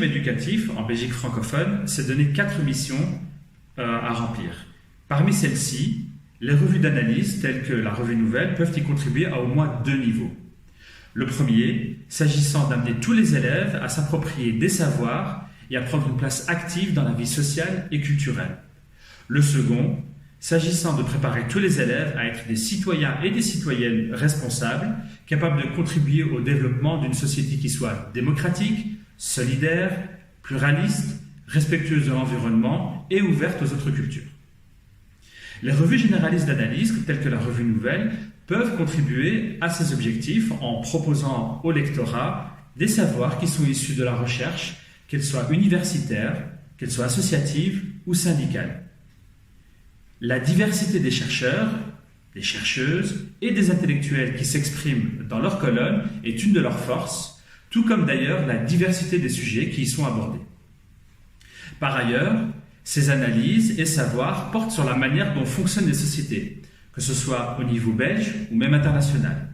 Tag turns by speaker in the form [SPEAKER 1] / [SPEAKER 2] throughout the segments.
[SPEAKER 1] système éducatif, en Belgique francophone, s'est donné 4 missions à remplir. Parmi celles-ci, les revues d'analyse, telles que la revue Nouvelle, peuvent y contribuer à au moins 2 niveaux. Le premier, s'agissant d'amener tous les élèves à s'approprier des savoirs et à prendre une place active dans la vie sociale et culturelle. Le second, s'agissant de préparer tous les élèves à être des citoyens et des citoyennes responsables, capables de contribuer au développement d'une société qui soit démocratique, solidaire, pluraliste, respectueuse de l'environnement et ouverte aux autres cultures. Les revues généralistes d'analyse, telles que la revue Nouvelle, peuvent contribuer à ces objectifs en proposant au lectorat des savoirs qui sont issus de la recherche, qu'elle soit universitaire, qu'elle soit associative ou syndicale. La diversité des chercheurs, des chercheuses et des intellectuels qui s'expriment dans leurs colonnes est une de leurs forces, tout comme d'ailleurs la diversité des sujets qui y sont abordés. Par ailleurs, ces analyses et savoirs portent sur la manière dont fonctionnent les sociétés, que ce soit au niveau belge ou même international.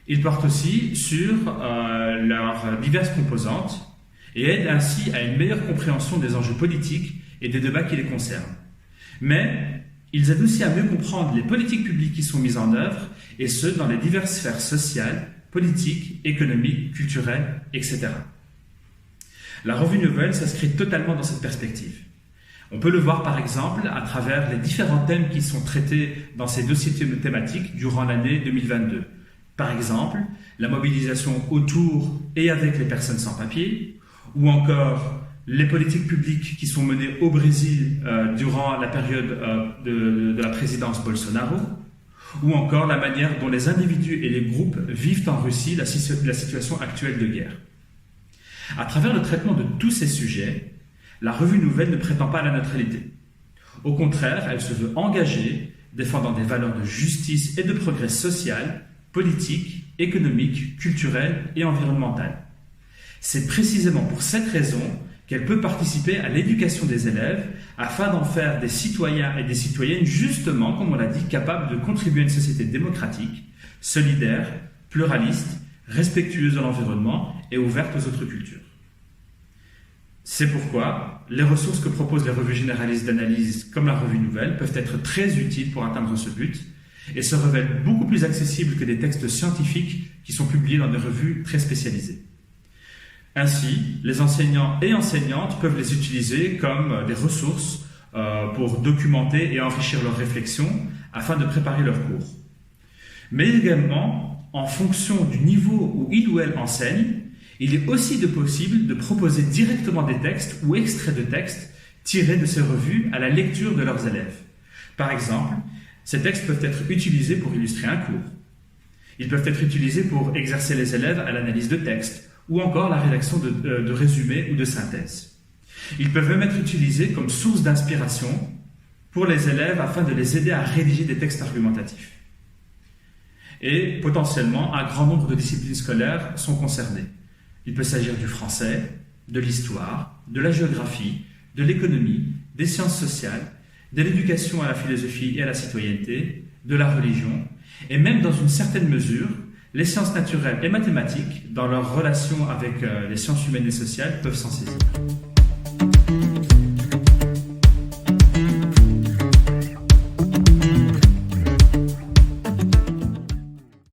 [SPEAKER 1] Ils portent aussi sur leurs diverses composantes et aident ainsi à une meilleure compréhension des enjeux politiques et des débats qui les concernent. Mais ils aident aussi à mieux comprendre les politiques publiques qui sont mises en œuvre, et ce, dans les diverses sphères sociales, politiques, économiques, culturelles, etc. La revue Nouvelle s'inscrit totalement dans cette perspective. On peut le voir par exemple à travers les différents thèmes qui sont traités dans ces dossiers thématiques durant l'année 2022. Par exemple, la mobilisation autour et avec les personnes sans papier, ou encore les politiques publiques qui sont menées au Brésil durant la période de la présidence Bolsonaro, ou encore la manière dont les individus et les groupes vivent en Russie la situation actuelle de guerre. À travers le traitement de tous ces sujets, la revue Nouvelle ne prétend pas à la neutralité. Au contraire, elle se veut engagée, défendant des valeurs de justice et de progrès social, politique, économique, culturel et environnemental. C'est précisément pour cette raison qu'elle peut participer à l'éducation des élèves afin d'en faire des citoyens et des citoyennes justement, comme on l'a dit, capables de contribuer à une société démocratique, solidaire, pluraliste, respectueuse de l'environnement et ouverte aux autres cultures. C'est pourquoi les ressources que proposent les revues généralistes d'analyse comme la revue Nouvelle peuvent être très utiles pour atteindre ce but et se révèlent beaucoup plus accessibles que des textes scientifiques qui sont publiés dans des revues très spécialisées. Ainsi, les enseignants et enseignantes peuvent les utiliser comme des ressources pour documenter et enrichir leurs réflexions afin de préparer leurs cours. Mais également, en fonction du niveau où il ou elle enseigne, il est aussi possible de proposer directement des textes ou extraits de textes tirés de ces revues à la lecture de leurs élèves. Par exemple, ces textes peuvent être utilisés pour illustrer un cours. Ils peuvent être utilisés pour exercer les élèves à l'analyse de textes ou encore la rédaction de résumés ou de synthèses. Ils peuvent même être utilisés comme source d'inspiration pour les élèves afin de les aider à rédiger des textes argumentatifs. Et potentiellement, un grand nombre de disciplines scolaires sont concernées. Il peut s'agir du français, de l'histoire, de la géographie, de l'économie, des sciences sociales, de l'éducation à la philosophie et à la citoyenneté, de la religion, et même dans une certaine mesure, les sciences naturelles et mathématiques, dans leur relation avec les sciences humaines et sociales, peuvent s'en saisir.